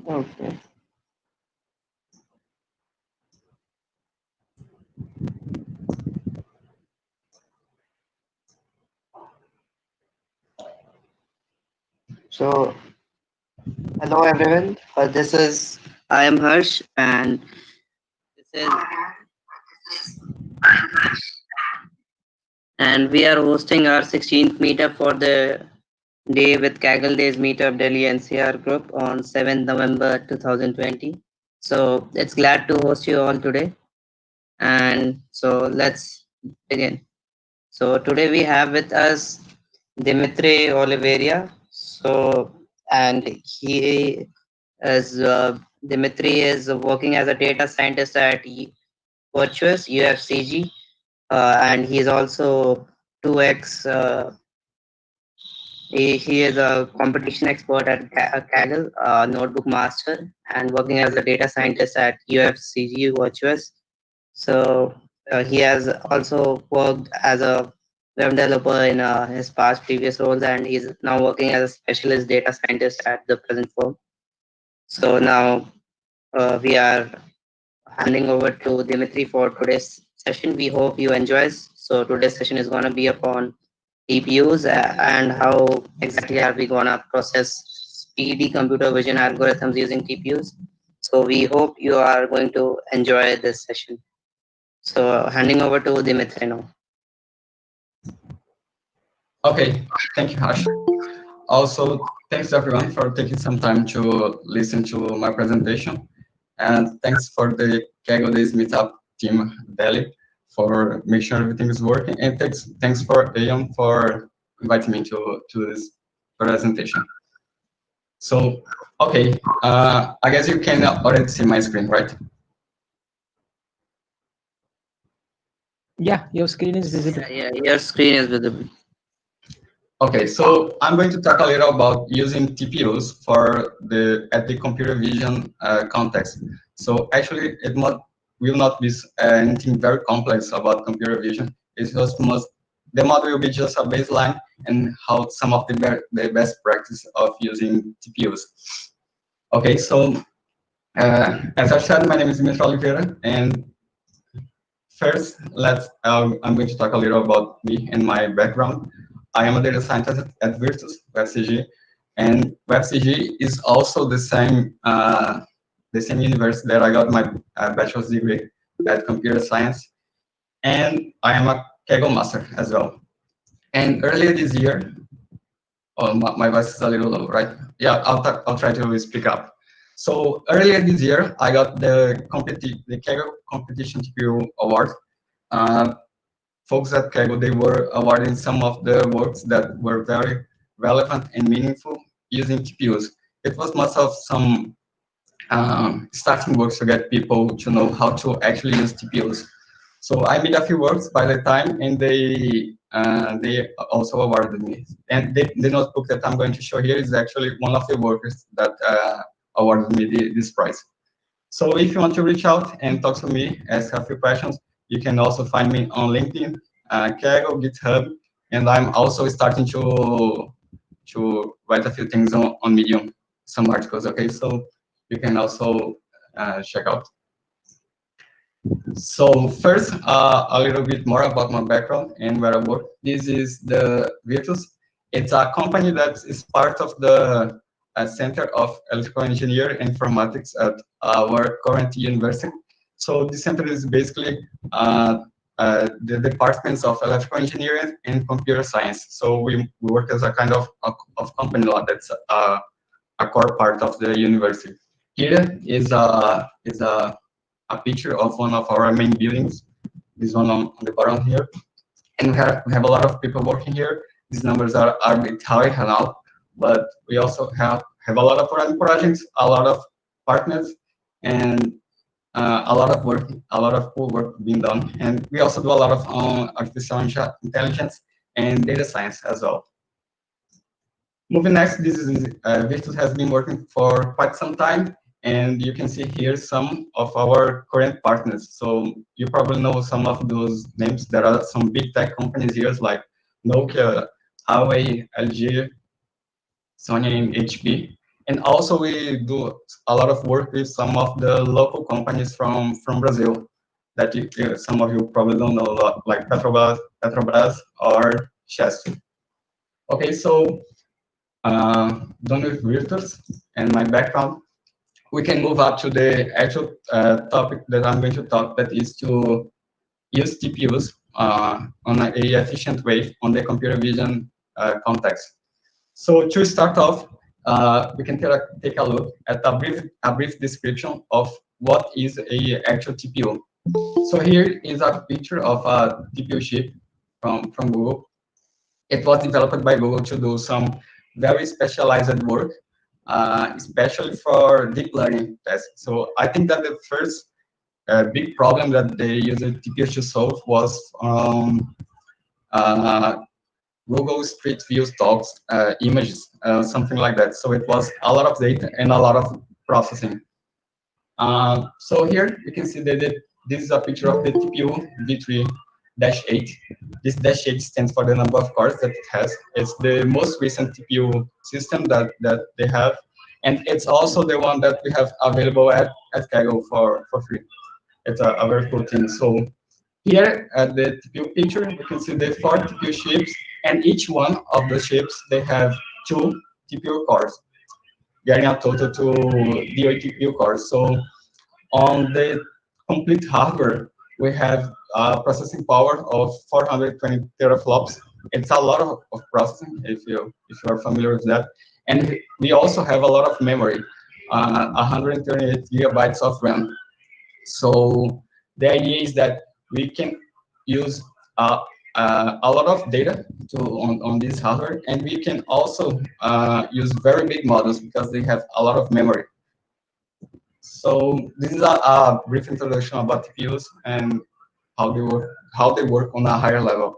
Okay. So, hello everyone. I am Harsh, and this is and we are hosting our 16th meetup for the day with Kaggle Days Meetup Delhi NCR group on 7th November 2020. So it's glad to host you all today. And so let's begin. So today we have with us Dimitre Oliveira. So and he is Dimitri is working as a data scientist at Virtuous UFCG, and he is also 2x. He is a competition expert at Kaggle, notebook master, and working as a data scientist at UFCG Virtuous. So he has also worked as a web developer in his past previous roles, and he's now working as a specialist data scientist at the present firm. So now we are handing over to Dimitri for today's session. We hope you enjoy. So today's session is going to be upon TPUs and how exactly are we going to process speedy computer vision algorithms using TPUs. So we hope you are going to enjoy this session. So handing over to Dimitri now. Okay, thank you, Harsh. Also, thanks everyone for taking some time to listen to my presentation. And thanks for the Kaggle Days Meetup team, Delhi, for making sure everything is working. And thanks for Aeon for inviting me to this presentation. So, okay, I guess you can already see my screen, right? Yeah, your screen is visible. Yeah, your screen is visible. Okay, so I'm going to talk a little about using TPUs for at the computer vision context. So actually, will not be anything very complex about computer vision. It's just the model will be just a baseline and how some of the best practice of using TPUs. Okay, so as I said, my name is Dimitre Oliveira, and first, I'm going to talk a little about me and my background. I am a data scientist at Virtus, WebCG, and WebCG is also the same university that I got my bachelor's degree at computer science, and I am a Kaggle master as well. And earlier this year, oh, my voice is a little low, right? Yeah, I'll try to speak up. So earlier this year, I got the Kaggle Competition TPU Award. Folks at Kaggle, they were awarding some of the works that were very relevant and meaningful using TPUs. It was most of some starting works to get people to know how to actually use TPUs. So I made a few works by the time, and they also awarded me. And the notebook that I'm going to show here is actually one of the workers that awarded me this prize. So if you want to reach out and talk to me, ask a few questions, you can also find me on LinkedIn, Kaggle, GitHub, and I'm also starting to write a few things on Medium, some articles. Okay, so you can also check out. So first, a little bit more about my background and where I work. This is the Virtus. It's a company that is part of the Center of Electrical Engineering and Informatics at our current university. So the center is basically the departments of electrical engineering and computer science. So we work as a kind of company law that's a core part of the university. Here is a picture of one of our main buildings, this one on the bottom here. And we have a lot of people working here. These numbers are a bit high now, but we also have a lot of projects, a lot of partners, and a lot of cool work being done. And we also do a lot of artificial intelligence and data science as well. Moving next, this is Virtus has been working for quite some time, and you can see here some of our current partners. So you probably know some of those names. There are some big tech companies here like Nokia, Huawei, LG, Sony, and HP. And also we do a lot of work with some of the local companies from Brazil that some of you probably don't know a lot, like Petrobras or Chester. Okay, so done with virtuals and my background, we can move up to the actual topic that I'm going to talk, that is to use TPUs on an efficient way on the computer vision context. So to start off, we can take a look at a brief description of what is a actual TPU. So here is a picture of a TPU chip from Google. It was developed by Google to do some very specialized work, especially for deep learning tests. So I think that the first big problem that they used TPU to solve was uh, Google Street View stocks images, something like that. So it was a lot of data and a lot of processing. So here you can see that this is a picture of the TPU V3-8. This -8 stands for the number of cores that it has. It's the most recent TPU system that they have, and it's also the one that we have available at Kaggle for free. It's a very cool thing. So here at the TPU picture, we can see the 4 TPU chips, and each one of the chips, they have 2 TPU cores, getting a total to the 8 TPU cores. So on the complete hardware, we have a processing power of 420 teraflops. It's a lot of processing if you are familiar with that. And we also have a lot of memory, 128 gigabytes of RAM. So the idea is that we can use a lot of data on this hardware, and we can also use very big models because they have a lot of memory. So this is a brief introduction about TPUs and how they work on a higher level.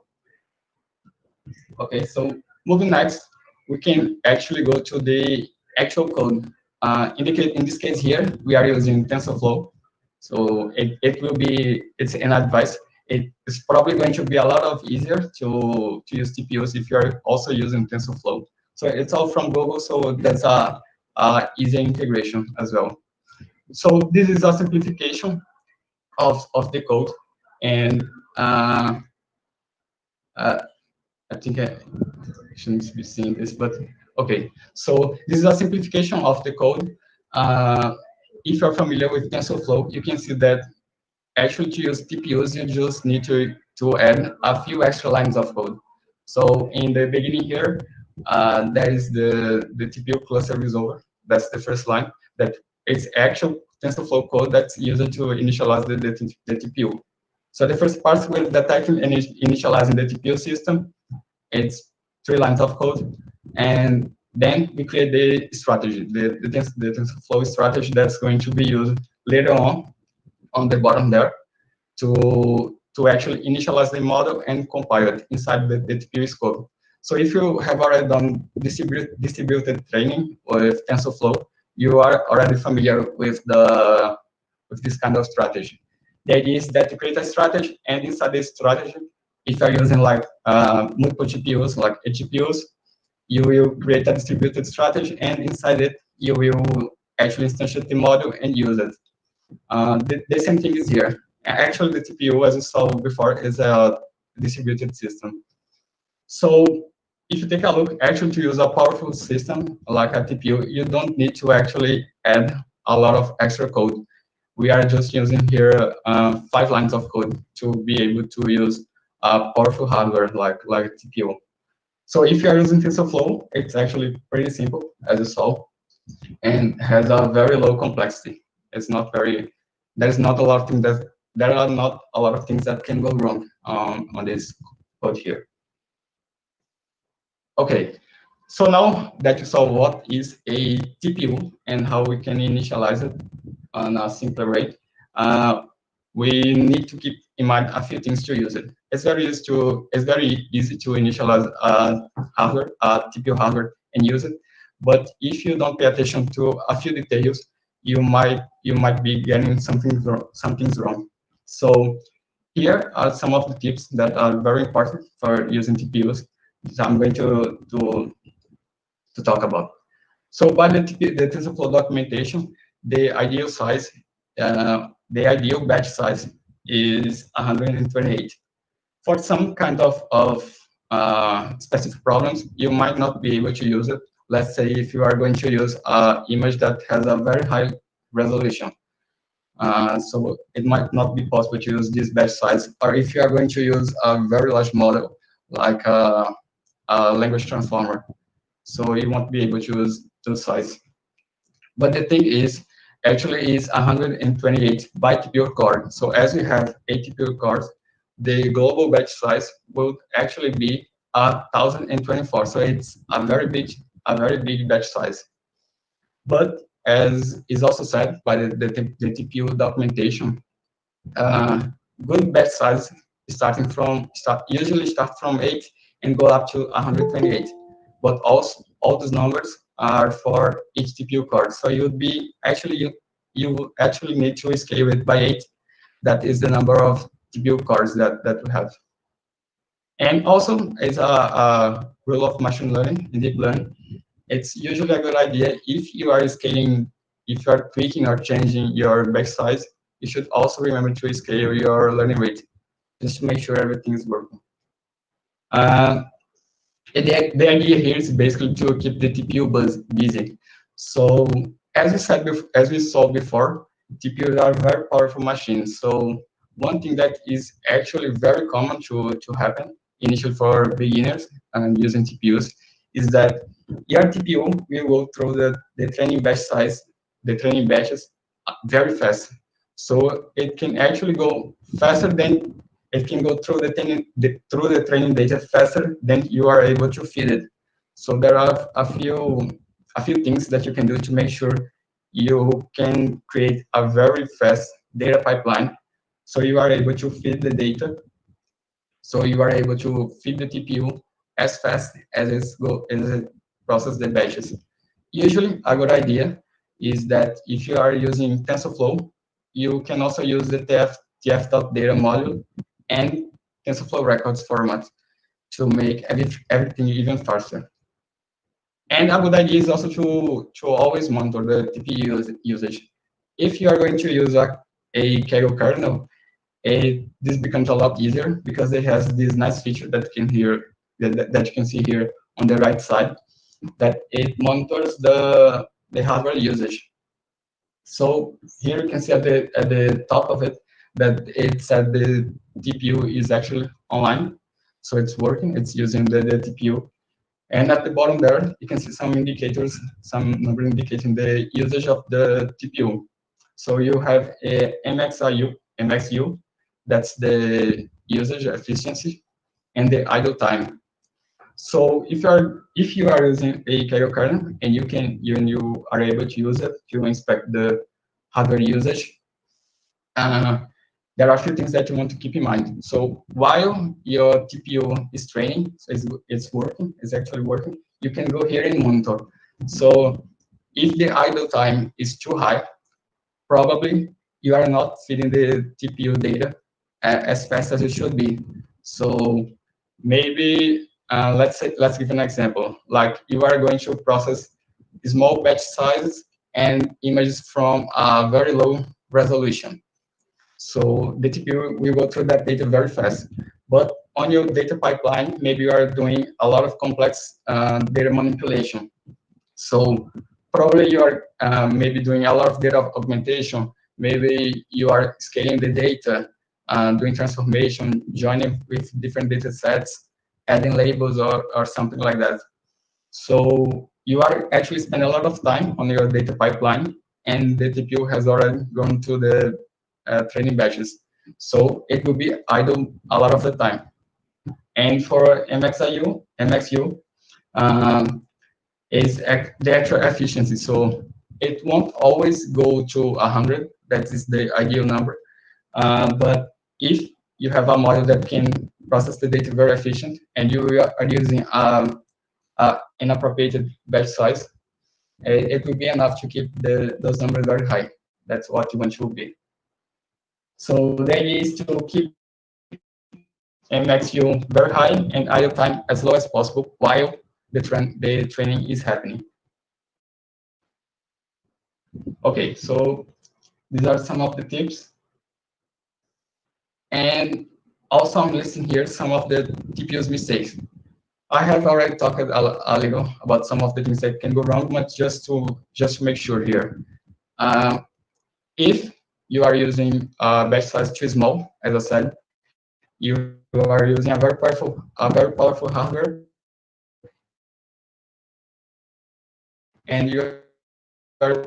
Okay, so moving next, we can actually go to the actual code. In this case here, we are using TensorFlow. So it's an advice. It's probably going to be a lot of easier to use TPUs if you're also using TensorFlow. So it's all from Google, so that's a easy integration as well. So this is a simplification of the code, and I think I shouldn't be seeing this, but okay. So this is a simplification of the code. If you're familiar with TensorFlow, you can see that actually to use TPUs, you just need to add a few extra lines of code. So in the beginning here, there is the TPU cluster resolver. That's the first line. That it's actual TensorFlow code that's used to initialize the TPU. So the first part with the type initializing the TPU system, it's 3 lines of code, and then we create the strategy, the TensorFlow strategy that's going to be used later on the bottom there to actually initialize the model and compile it inside the TPU scope. So if you have already done distributed training with TensorFlow, you are already familiar with this kind of strategy. The idea is that you create a strategy, and inside this strategy, if you're using like multiple GPUs, like 8 GPUs, you will create a distributed strategy, and inside it, you will actually instantiate the model and use it. The same thing is here. Actually, the TPU, as you saw before, is a distributed system. So if you take a look, actually to use a powerful system like a TPU, you don't need to actually add a lot of extra code. We are just using here 5 lines of code to be able to use powerful hardware like TPU. So if you are using TensorFlow, it's actually pretty simple, as you saw, and has a very low complexity. It's not very, there are not a lot of things that can go wrong on this code here. Okay, so now that you saw what is a TPU and how we can initialize it on a simpler way, we need to keep in mind a few things to use it. It's very easy to initialize TPU hardware and use it. But if you don't pay attention to a few details, you might be getting something's wrong. So here are some of the tips that are very important for using TPUs that I'm going to talk about. So by the TensorFlow documentation, the ideal size, the ideal batch size is 128. For some kind of specific problems, you might not be able to use it. Let's say if you are going to use an image that has a very high resolution. So it might not be possible to use this batch size. Or if you are going to use a very large model, like a language transformer, so you won't be able to use the size. But the thing is, actually is 128 by TPU core. So as we have 8 TPU cores, the global batch size will actually be 1,024. So it's a very big batch size. But as is also said by the TPU documentation, uh, good batch size usually start from 8 and go up to 128. But also all these numbers are for each TPU core. So you actually need to scale it by 8. That is the number of TPU cores that we have. And also, it's a rule of machine learning in deep learning. It's usually a good idea if you are scaling, if you are tweaking or changing your batch size, you should also remember to scale your learning rate, just to make sure everything is working. And the idea here is basically to keep the TPU busy. So as we saw before, TPUs are very powerful machines. So one thing that is actually very common to happen initially for beginners and using TPUs is that your TPU will go through the training batch size, the training batches very fast. So it can actually go faster than it can go through the training data faster than you are able to feed it. So there are a few things that you can do to make sure you can create a very fast data pipeline. So you are able to feed the data. So you are able to feed the TPU as fast as it process the batches. Usually, a good idea is that if you are using TensorFlow, you can also use the tf.data module and TensorFlow records format to make everything even faster. And a good idea is also to always monitor the TPU usage. If you are going to use a Kaggle kernel, this becomes a lot easier because it has this nice feature that you can see here on the right side, that it monitors the hardware usage. So here you can see at the top of it that it said the TPU is actually online, so it's working, it's using the TPU. And at the bottom there, you can see some indicators, some number indicating the usage of the TPU. So you have a MXU, that's the usage efficiency, and the idle time. So if you are using a Kaggle kernel and you are able to use it to inspect the hardware usage, there are a few things that you want to keep in mind. So while your TPU is training, so it's working, it's actually working, you can go here and monitor. So if the idle time is too high, probably you are not feeding the TPU data as fast as it should be. So maybe let's give an example. Like you are going to process small batch sizes and images from a very low resolution. So the TPU will go through that data very fast. But on your data pipeline, maybe you are doing a lot of complex data manipulation. So probably you are maybe doing a lot of data augmentation. Maybe you are scaling the data, doing transformation, joining with different data sets, adding labels or something like that. So you are actually spending a lot of time on your data pipeline, and the TPU has already gone to the training batches. So it will be idle a lot of the time. And for MXU, um, is the actual efficiency. So it won't always go to 100. That is the ideal number. But if you have a model that can process the data very efficient and you are using an appropriate batch size, it will be enough to keep those numbers very high. That's what you want to be. So the idea is to keep MXU very high and idle time as low as possible while the training is happening. Okay, so these are some of the tips. And also I'm listing here some of the TPU's mistakes. I have already talked a little about some of the things that can go wrong, but just to make sure here. If you are using batch size too small, as I said, you are using a very powerful hardware, and you are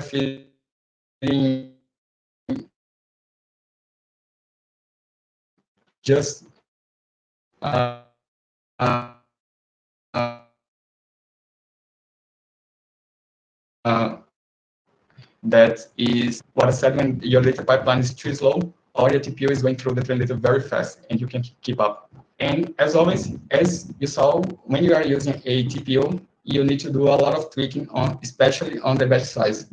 feeding just that is what I said, when your data pipeline is too slow, or your TPU is going through the train data very fast, and you can keep up. And as always, as you saw, when you are using a TPU, you need to do a lot of tweaking on, especially on the batch size.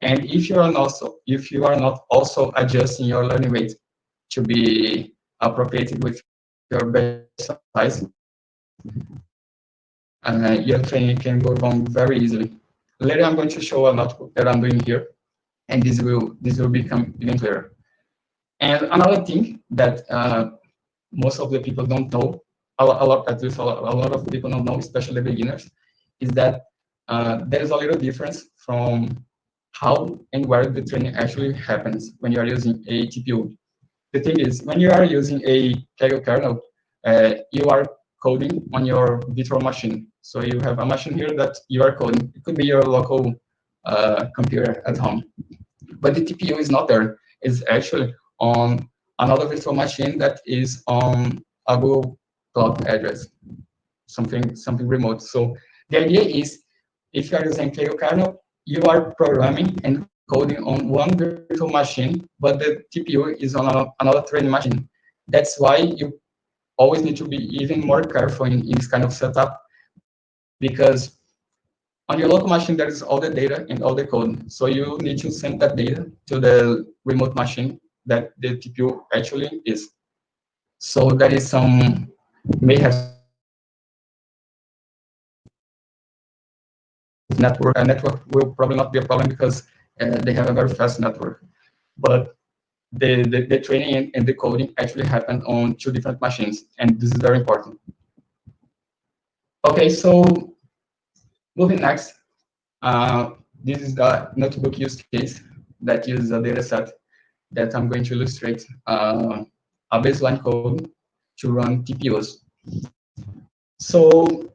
And if you are not also adjusting your learning rate to be appropriated with your batch size, your training can go wrong very easily. Later, I'm going to show a notebook that I'm doing here, and this will become even clearer. And another thing that most of the people don't know, at least a lot of people don't know, especially beginners, is that there is a little difference from how and where the training actually happens when you are using a TPU. The thing is, when you are using a Kaggle kernel, you are coding on your virtual machine. So you have a machine here that you are coding. It could be your local computer at home. But the TPU is not there. It's actually on another virtual machine that is on a Google Cloud address, something remote. So the idea is, if you are using Kaggle kernel, you are programming and coding on one virtual machine, but the TPU is on another training machine. That's why you always need to be even more careful in this kind of setup, because on your local machine, there is all the data and all the code. So you need to send that data to the remote machine that the TPU actually is. So that is may have some network. A network will probably not be a problem because they have a very fast network. But the training and the coding actually happen on two different machines, and this is very important. Okay, so moving next, this is the notebook use case that uses a data set that I'm going to illustrate a baseline code to run TPUs. So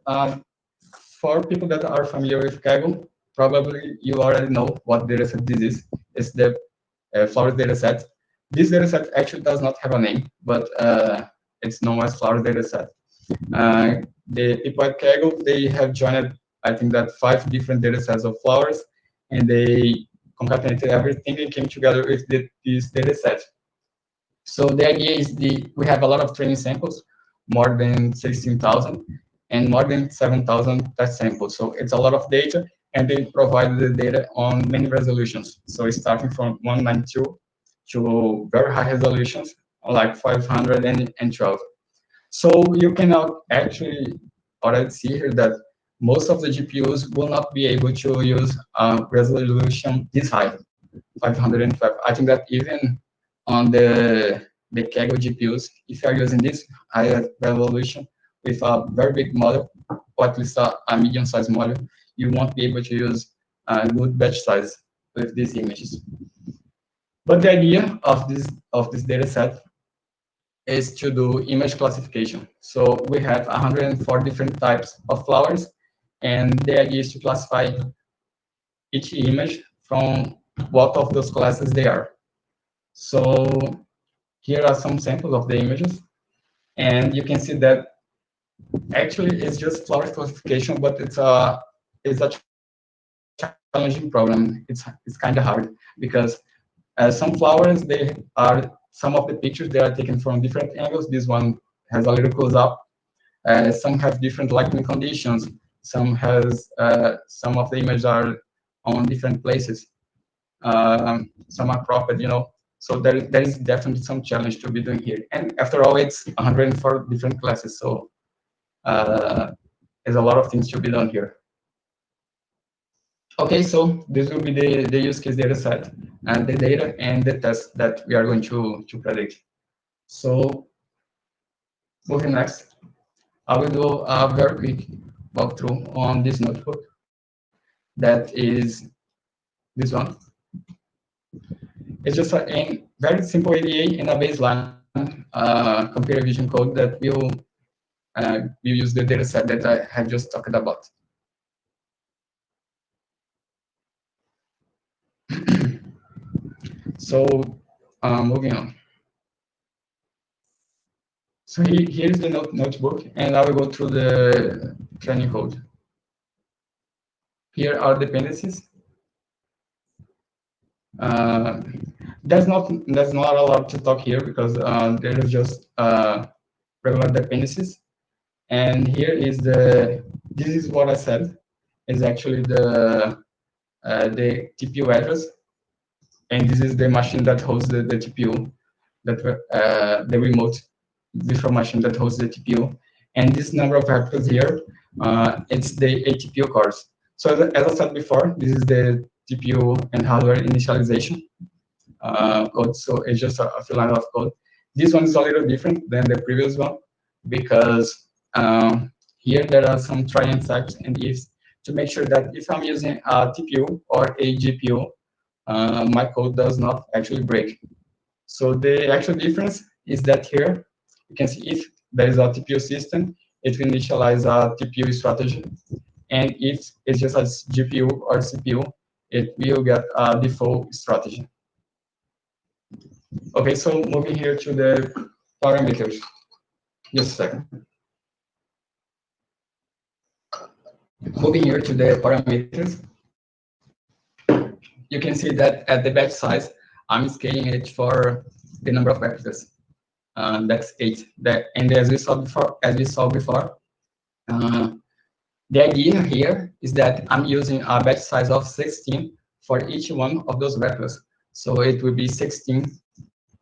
for people that are familiar with Kaggle, probably you already know what data set this is. It's the flowers data set. This data set actually does not have a name, but it's known as flowers data set. The people at Kaggle, they have joined, I think, that 5 different data sets of flowers, and they concatenated everything and came together with this data set. So the idea is we have a lot of training samples, more than 16,000, and more than 7,000 test samples. So it's a lot of data, and they provide the data on many resolutions. So it's starting from 192 to very high resolutions, like 512. So you can now actually already see here that most of the GPUs will not be able to use resolution this high, 505. I think that even on the Kaggle GPUs, if you are using this higher resolution with a very big model, or at least a medium-sized model, you won't be able to use a good batch size with these images. But the idea of this data set is to do image classification. So we have 104 different types of flowers, and the idea is to classify each image from what of those classes they are. So here are some samples of the images, and you can see that actually it's just flower classification, but it's a challenging problem. It's kind of hard because some flowers, some of the pictures they are taken from different angles. This one has a little close up. Some have different lighting conditions. some of the images are on different places. Some are cropped, So there is definitely some challenge to be doing here. And after all, it's 104 different classes, so there's a lot of things to be done here. Okay, so this will be the use case data set and the data and the tests that we are going to predict. So moving next, I will do a very quick walkthrough on this notebook. That is this one. It's just a very simple ADA and a baseline computer vision code that will use the data set that I have just talked about. So moving on. So here's the notebook, and I will go through the training code. Here are dependencies. There's not a lot to talk here because there is just regular dependencies. And here is this is what I said, is actually the TPU address, and this is the machine that hosts the TPU, the remote virtual machine that hosts the TPU. And this number of vectors here, it's the ATPU cores. So as I said before, this is the TPU and hardware initialization code. So it's just a few lines of code. This one is a little different than the previous one because here there are some try and except and ifs to make sure that if I'm using a TPU or a GPU, my code does not actually break. So the actual difference is that here you can see if there is a TPU system, it will initialize a TPU strategy. And if it's just a GPU or CPU, it will get a default strategy. Okay, so moving here to the parameters. Just a second. Moving here to the parameters, you can see that at the batch size, I'm scaling it for the number of vectors. That's 8. And as we saw before, the idea here is that I'm using a batch size of 16 for each one of those vectors. So it will be 16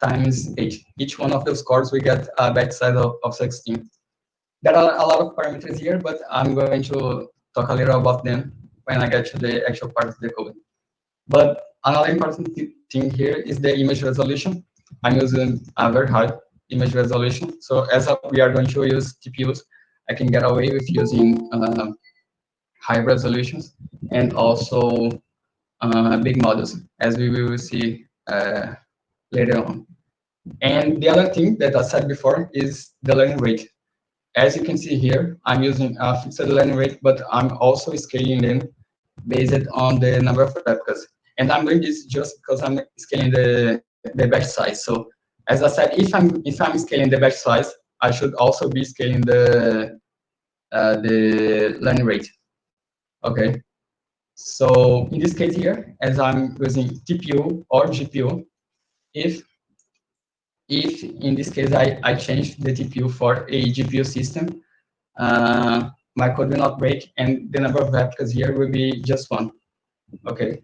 times 8. Each one of those cores we get a batch size of 16. There are a lot of parameters here, but I'm going to talk a little about them when I get to the actual part of the code. But another important thing here is the image resolution. I'm using a very high image resolution. So as we are going to use TPUs, I can get away with using high resolutions and also big models, as we will see later on. And the other thing that I said before is the learning rate. As you can see here, I'm using a fixed learning rate, but I'm also scaling them based on the number of replicas. And I'm doing this just because I'm scaling the batch size. So as I said, if I'm scaling the batch size, I should also be scaling the learning rate. Okay. So in this case here, as I'm using TPU or GPU, if in this case I change the TPU for a GPU system, my code will not break, and the number of replicas here will be just 1. Okay.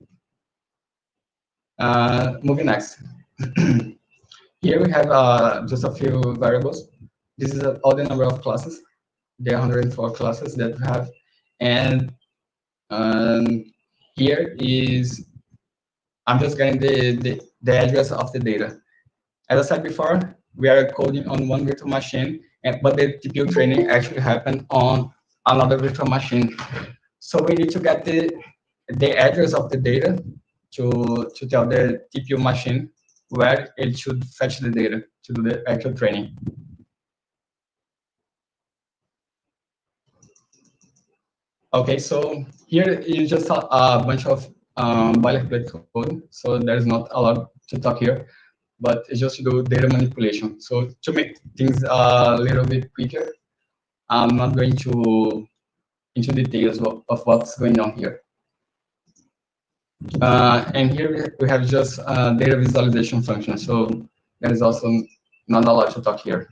Moving next. Here we have just a few variables. This is all the number of classes. There are 104 classes that we have, and here is I'm just getting the address of the data. As I said before, we are coding on one virtual machine, but the TPU training actually happened on another virtual machine. So we need to get the address of the data to tell the TPU machine where it should fetch the data to do the actual training. Okay, so here is just a bunch of boilerplate code, so there's not a lot to talk here, but it's just to do data manipulation. So to make things a little bit quicker, I'm not going to into details of what's going on here. And here we have just data visualization function, so there is also not a lot to talk here.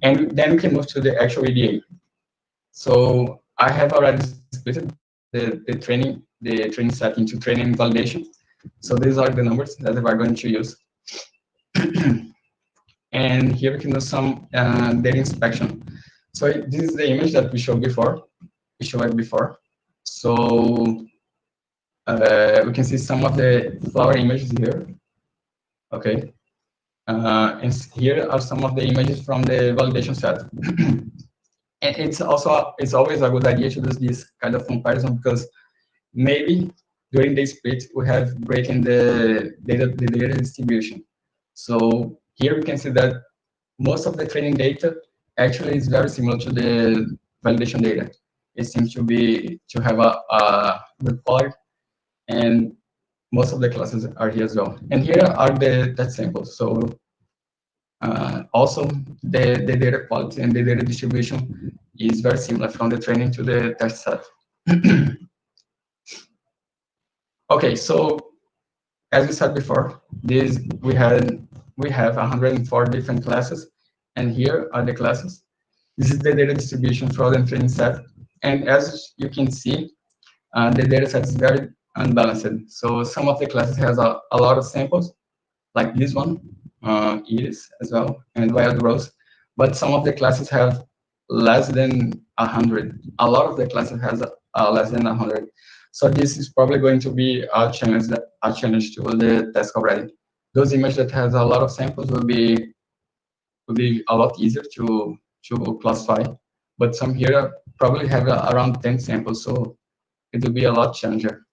And then we can move to the actual EDA. So I have already split the training set into training and validation. So these are the numbers that we are going to use. And here we can do some data inspection. So this is the image that we showed before. So we can see some of the flower images here. Okay. And here are some of the images from the validation set. And it's always a good idea to do this kind of comparison, because maybe during the split we have breaking the data distribution. So here we can see that most of the training data actually is very similar to the validation data. It seems to have a good quality, and most of the classes are here as well. And here are the test samples. So also the data quality and the data distribution is very similar from the training to the test set. Okay, so as we said before, we have 104 different classes, and here are the classes. This is the data distribution for the training set, and as you can see, the data set is very unbalanced. So some of the classes has a lot of samples, like this one, Iris as well, and Wild Rose, but some of the classes have less than 100. A lot of the classes has less than 100. So this is probably going to be a challenge to the task already. Those images that has a lot of samples will be a lot easier to classify, but some here probably have around 10 samples, so it will be a lot challenging.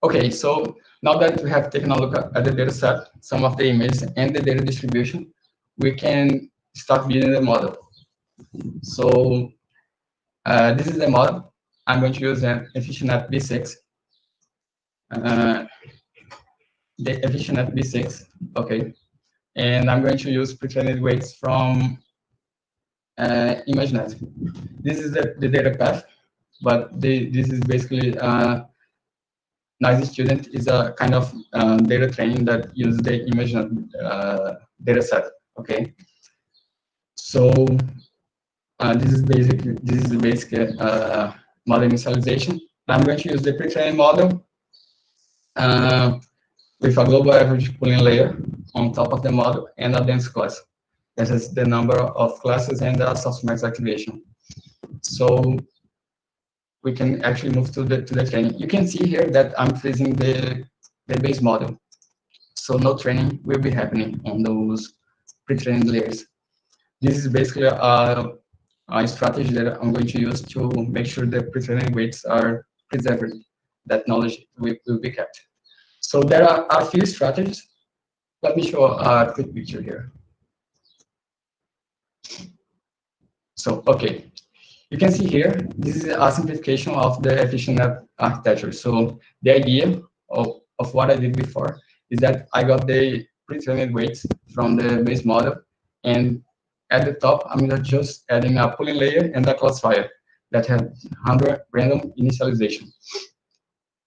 Okay, so now that we have taken a look at the data set, some of the images and the data distribution, we can start building the model. So this is the model. I'm going to use an EfficientNet V6. The EfficientNet V6, okay. And I'm going to use pre-trained weights from ImageNet. This is the data path, but this is basically Noisy Student is a kind of data training that uses the ImageNet data set. Okay, so this is the basic model initialization. I'm going to use the pre-trained model with a global average pooling layer on top of the model and a dense class. This is the number of classes and the softmax activation. So we can actually move to the training. You can see here that I'm freezing the base model. So no training will be happening on those pre-trained layers. This is basically a strategy that I'm going to use to make sure the pre-trained weights are preserved, that knowledge will be kept. So there are a few strategies. Let me show a quick picture here. So, okay, you can see here, this is a simplification of the EfficientNet architecture. So the idea of what I did before is that I got the pre-trained weights from the base model, and at the top, I'm just adding a pooling layer and a classifier that has 100 random initialization.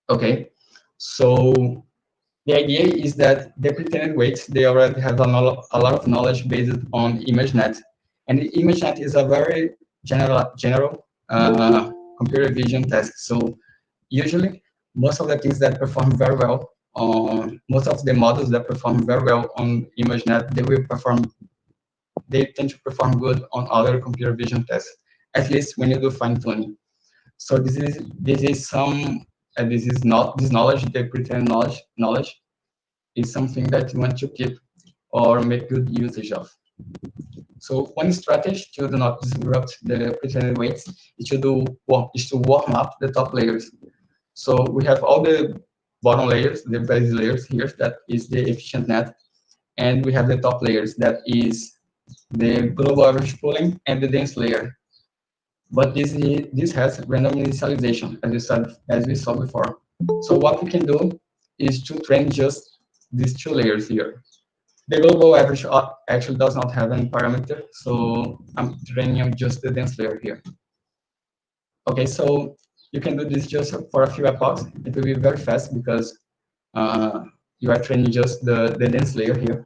Okay, so the idea is that the pre-trained weights, they already have a lot of knowledge based on ImageNet. And the ImageNet is a very general computer vision task. So usually, most of the things that perform very well on, most of the models that perform very well on ImageNet, they tend to perform good on other computer vision tests, at least when you do fine tuning. So this knowledge, the pre-trained knowledge is something that you want to keep or make good usage of. So one strategy to do not disrupt the pre-trained weights is to warm up the top layers. So we have all the bottom layers, the base layers here, that is the EfficientNet, and we have the top layers, that is the global average pooling and the dense layer. But this has random initialization, as we saw before. So what we can do is to train just these two layers here. The global average actually does not have any parameter, so I'm training on just the dense layer here. Okay, so you can do this just for a few epochs. It will be very fast because you are training just the dense layer here.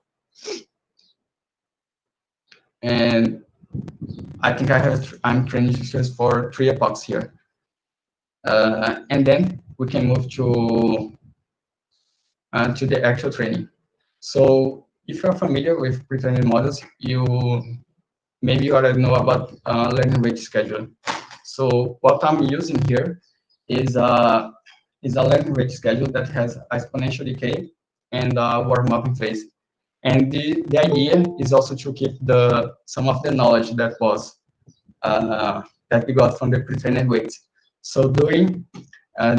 And I think I'm training just for 3 epochs here. And then we can move to the actual training. So if you're familiar with pre-trained models, maybe you already know about learning rate schedule. So what I'm using here is a learning rate schedule that has exponential decay and warm-up phase. And the idea is also to keep some of the knowledge that we got from the pre-trained weights. So during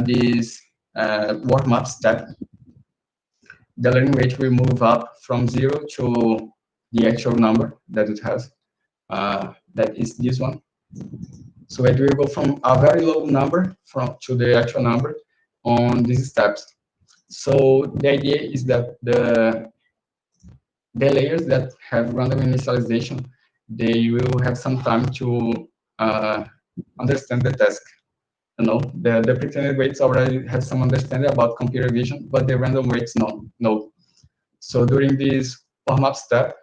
this warm-up step, the learning rate will move up from 0 to the actual number that it has. That is this one. So it will go from a very low number to the actual number on these steps. So the idea is that the layers that have random initialization, they will have some time to understand the task. The pre-trained weights already have some understanding about computer vision, but the random weights no. So during this warm-up step,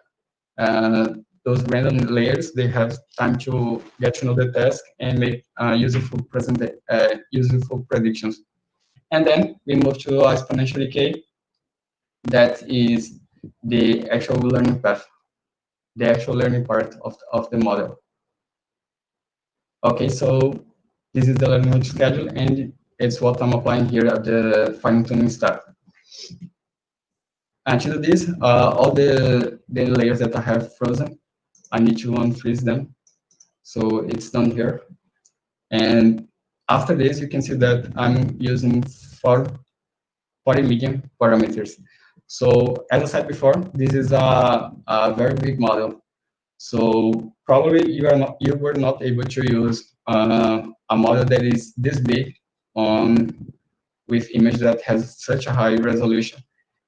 those random layers, they have time to get to know the task and make useful predictions. And then we move to exponential decay. That is the actual learning path, the actual learning part of the model. Okay, so this is the learning schedule, and it's what I'm applying here at the fine-tuning step. And to do this, all the layers that I have frozen, I need to unfreeze them. So it's done here. And after this, you can see that I'm using 40 medium parameters. So as I said before, this is a very big model. So probably you were not able to use a model that is this big with image that has such a high resolution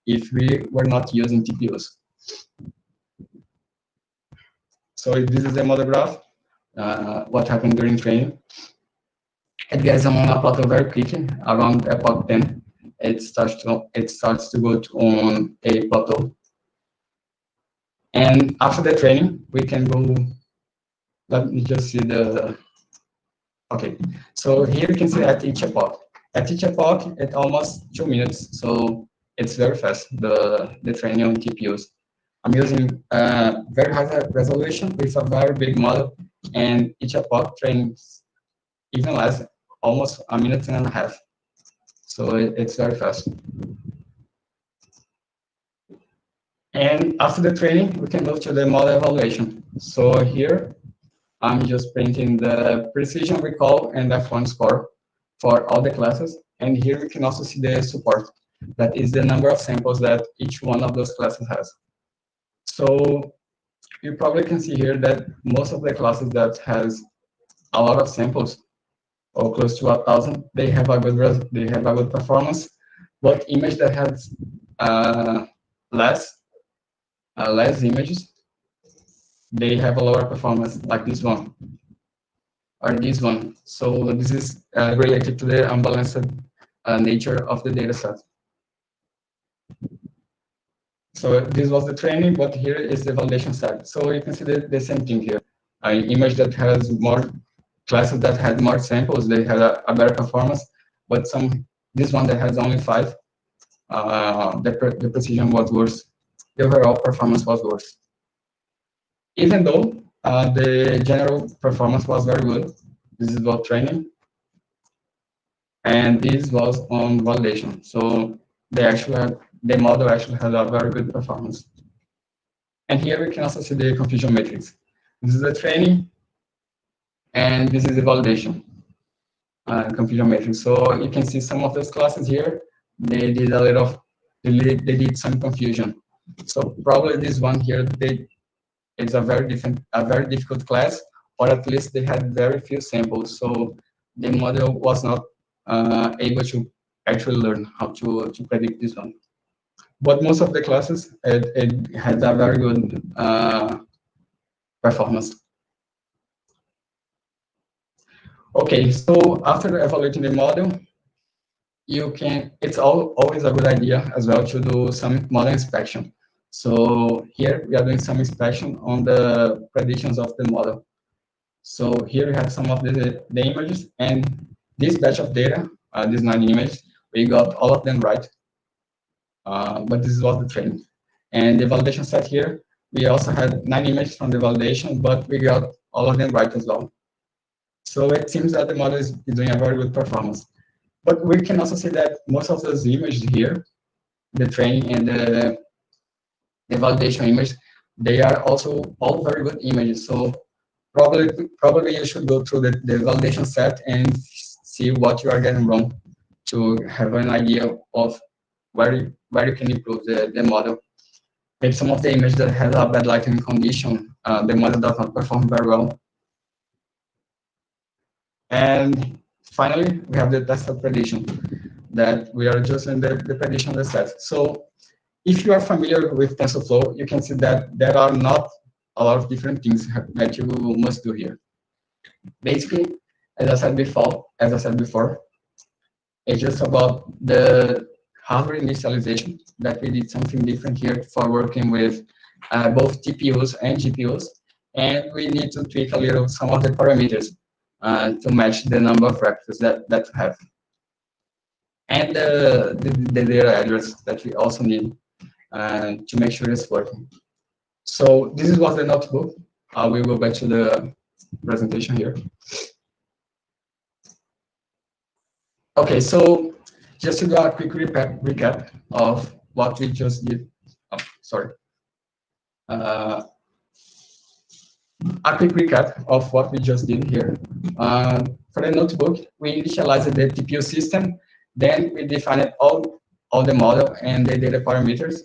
if we were not using TPUs. So this is the model graph, what happened during training. It gets on a plateau very quickly, around epoch 10. It starts to go on a plateau. And after the training, we can go, let me just see okay. So here you can see at each epoch. At each epoch, it's almost 2 minutes, so it's very fast, the training on TPUs. I'm using very high resolution with a very big model, and each epoch trains even less, almost a minute and a half. So it's very fast. And after the training, we can move to the model evaluation. So here, I'm just printing the precision recall and F1 score for all the classes. And here we can also see the support. That is the number of samples that each one of those classes has. So you probably can see here that most of the classes that has a lot of samples, or close to 1,000, they have a good performance. But image that has less images, they have a lower performance, like this one or this one. So this is related to the unbalanced nature of the data set. So this was the training, but here is the validation set. So you can see the same thing here. An image that has more classes that had more samples, they had a better performance, but this one that has only 5, the precision was worse. The overall performance was worse. Even though the general performance was very good. This is about training, and this was on validation. So the model actually had a very good performance. And here we can also see the confusion matrix. This is the training, and this is the validation confusion matrix. So you can see some of those classes here. They did some confusion. So probably this one here, it's a very difficult class, or at least they had very few samples. So the model was not able to actually learn how to predict this one. But most of the classes, it had a very good performance. Okay, so after evaluating the model, it's always a good idea as well to do some model inspection. So here we are doing some inspection on the predictions of the model. So here we have some of the images, and this batch of data, these 9 images, we got all of them right, but this was the training. And the validation set here, we also had 9 images from the validation, but we got all of them right as well. So it seems that the model is doing a very good performance. But we can also see that most of those images here, the training and the validation image, they are also all very good images. So probably you should go through the validation set and see what you are getting wrong to have an idea of where you can improve the model. Maybe some of the images that have a bad lighting condition, the model does not perform very well. And finally, we have the test prediction that we are just in the prediction of the set. So if you are familiar with TensorFlow, you can see that there are not a lot of different things that you must do here. Basically, as I said before, it's just about the hardware initialization that we did something different here for working with both TPUs and GPUs, and we need to tweak a little some of the parameters to match the number of records that we have. And the data address that we also need to make sure it's working. So this is what the notebook. We will go back to the presentation here. Okay, so just to do a quick recap of what we just did. Oh, sorry. A quick recap of what we just did here. For the notebook, we initialized the TPU system. Then we defined all the model and the data parameters.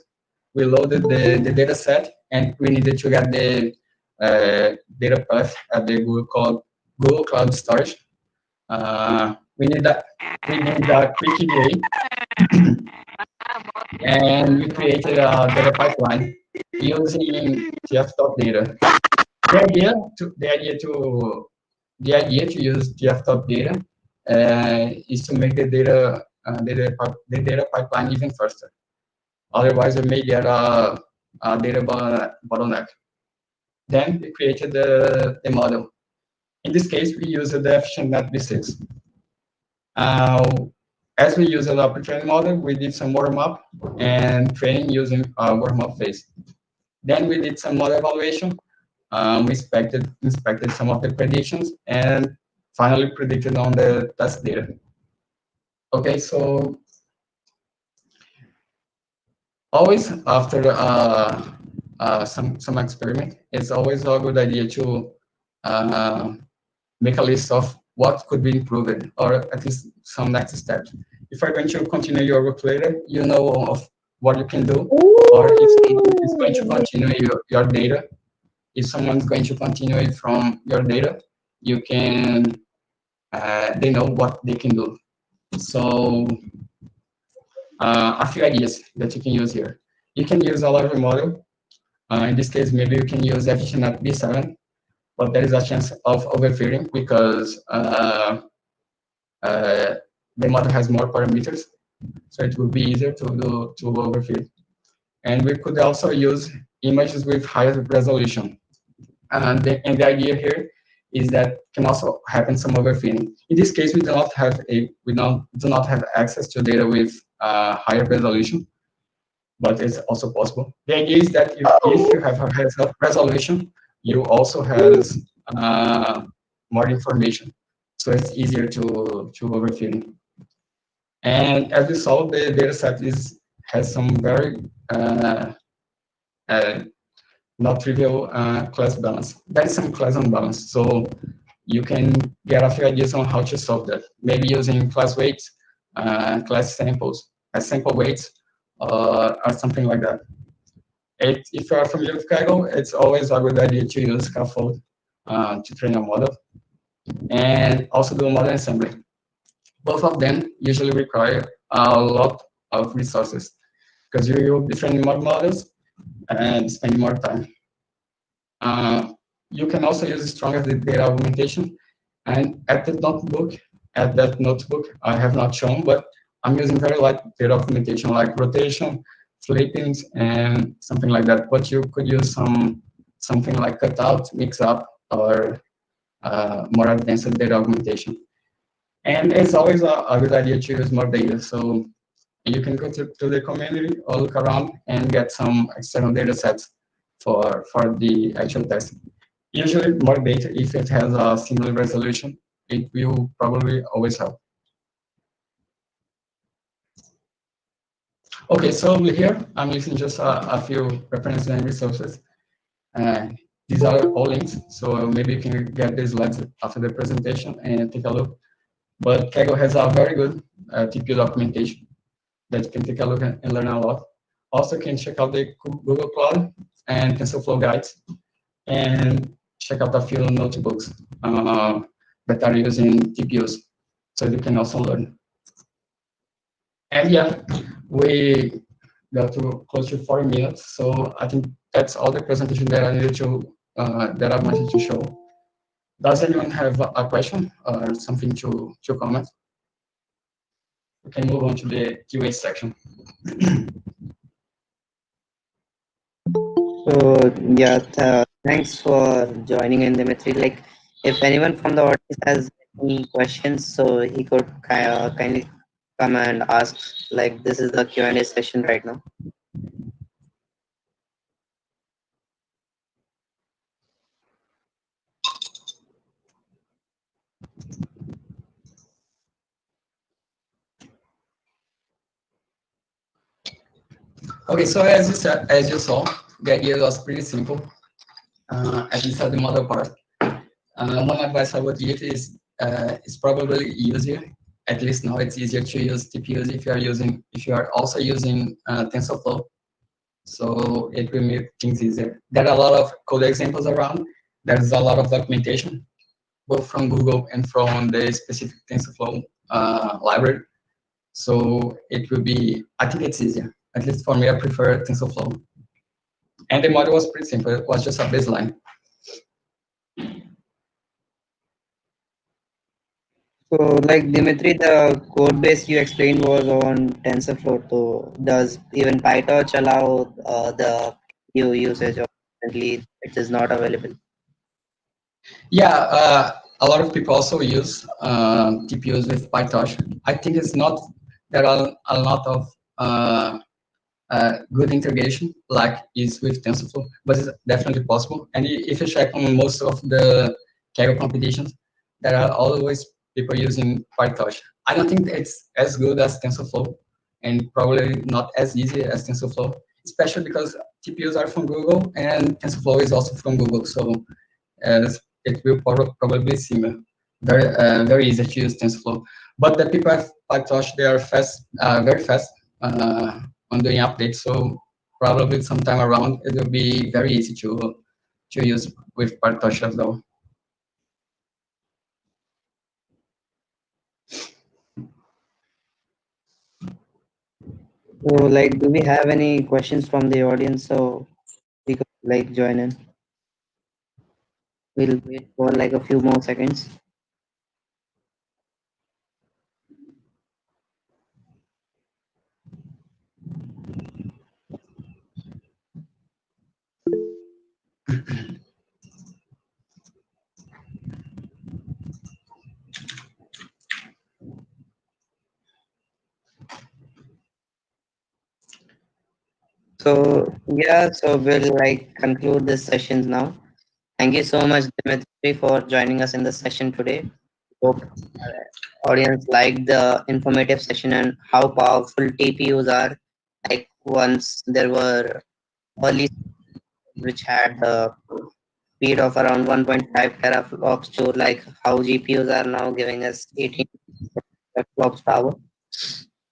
We loaded the data set, and we needed to get the data path at the Google Cloud Storage. We need a quick EDA, and we created a data pipeline using tf.data. The idea to use tf.data is to make the data pipeline even faster. Otherwise, we may get a data bottleneck. Then we created the model. In this case, we used the efficient.net v6. As we use a pre-training model, we did some warm-up and training using a warm-up phase. Then we did some model evaluation. We inspected some of the predictions, and finally predicted on the test data. Okay, so always after some experiment, it's always a good idea to make a list of what could be improved, or at least some next steps. If you're going to continue your work later, you know of what you can do, or if someone is going to continue your data. If someone's going to continue it from your data, you can, they know what they can do. So a few ideas that you can use here. You can use a larger model. In this case, maybe you can use efficient B7, but there is a chance of overfitting because the model has more parameters, so it will be easier to overfit. And we could also use images with higher resolution. And the idea here is that can also happen some overfitting. In this case, we do not have access to data with higher resolution, but it's also possible. The idea is that if you have a higher resolution, you also have more information, so it's easier to overfitting. And as we saw, the data set has some very not trivial class balance. There is some class unbalance, so you can get a few ideas on how to solve that. Maybe using class weights, class samples as sample weights, or something like that. If you are familiar with Kaggle, it's always a good idea to use scaffold to train a model, and also do model assembly. Both of them usually require a lot of resources because you will be training more models and spending more time. You can also use stronger data augmentation, and at that notebook, I have not shown, but I'm using very light data augmentation like rotation, flippings and something like that. But you could use something like cutout, mix up, or more advanced data augmentation. And it's always a good idea to use more data. So you can go to the community or look around and get some external data sets for the actual testing. Usually more data, if it has a similar resolution, it will probably always help. Okay, so here I'm using just a few references and resources. These are all links, so maybe you can get these slides after the presentation and take a look. But Kaggle has a very good TPU documentation that you can take a look and learn a lot. Also, can check out the Google Cloud and TensorFlow guides, and check out a few notebooks that are using TPUs, so you can also learn. And yeah, we got to close to 40 minutes, so I think that's all the presentation that I needed to that I wanted to show. Does anyone have a question or something to comment? We can move on to the QA section. So yeah, thanks for joining in, Dimitri. Like, if anyone from the audience has any questions, so he could kindly come and ask. Like, this is the Q&A session right now. Okay, so as you saw, the idea was pretty simple, at least at the model part. One advice I would give is it's probably easier. At least now it's easier to use TPUs if you are also using TensorFlow. So it will make things easier. There are a lot of code examples around. There's a lot of documentation, both from Google and from the specific TensorFlow library. So it will be, I think it's easier. At least for me, I prefer TensorFlow. And the model was pretty simple. It was just a baseline. So, like Dimitri, the code base you explained was on TensorFlow. So, does even PyTorch allow the usage, or currently it is not available? Yeah, a lot of people also use TPUs with PyTorch. I think it's not, there are a lot of good integration like is with TensorFlow, but it's definitely possible. And if you check on most of the Kaggle competitions, there are always people using PyTorch. I don't think it's as good as TensorFlow, and probably not as easy as TensorFlow, especially because TPUs are from Google and TensorFlow is also from Google. So it will probably be similar. Very easy to use TensorFlow. But the people at PyTorch, they are fast, very fast on doing updates. So probably sometime around it will be very easy to use with PyTorch as well. So, like, do we have any questions from the audience? So we could like join in. We'll wait for like a few more seconds. So yeah, so we'll like conclude this session now. Thank you so much, Dimitri, for joining us in the session today. Hope audience liked the informative session and how powerful TPUs are. Like once there were early which had a speed of around 1.5 teraflops to like how GPUs are now giving us 18 teraflops power.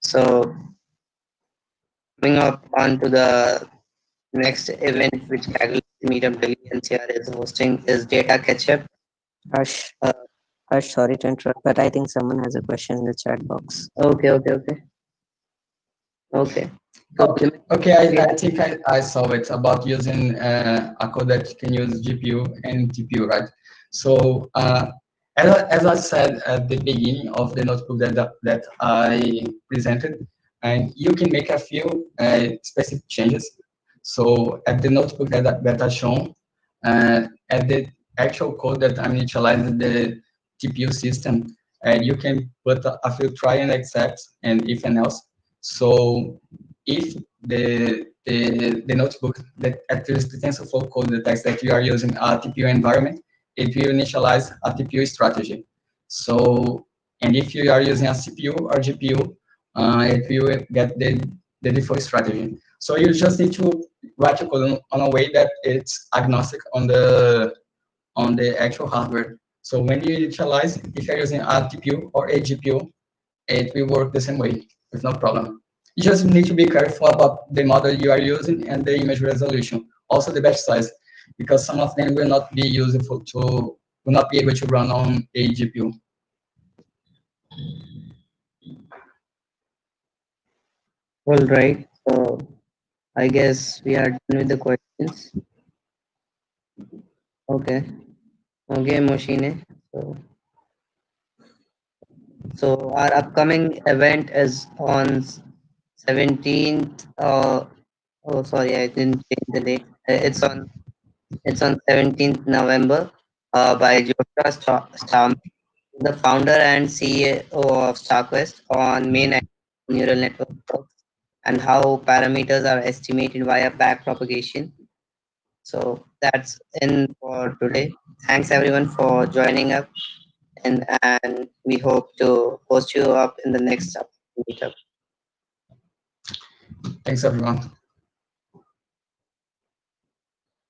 So coming up on to the next event which Kaggle Meetup Delhi NCR is hosting is Data Catch-up. Harsh, sorry to interrupt, but I think someone has a question in the chat box. Okay. So, Okay, I think I saw it about using a code that can use GPU and TPU, right? So as I said at the beginning of the notebook that I presented, and you can make a few specific changes. So at the notebook that are shown, at the actual code that I'm initializing the TPU system, you can put a few try and excepts and if and else. So if the notebook that actually the TensorFlow code detects that you are using a TPU environment, it will initialize a TPU strategy. So, and if you are using a CPU or GPU, it will get the default strategy. So you just need to write your code on a way that it's agnostic on the actual hardware. So when you initialize, if you're using a TPU or a GPU, it will work the same way with no problem. You just need to be careful about the model you are using and the image resolution, also the batch size, because some of them will not be useful will not be able to run on a GPU. All right. So I guess we are done with the questions. Okay. Okay, Moshine. So our upcoming event is on 17th. Oh, sorry, I didn't change the date. It's on 17th November. By Joshua Stam, the founder and CEO of StarQuest, on main neural networks and how parameters are estimated via backpropagation. So that's in for today. Thanks everyone for joining up, and we hope to host you up in the next meetup. Thanks, everyone.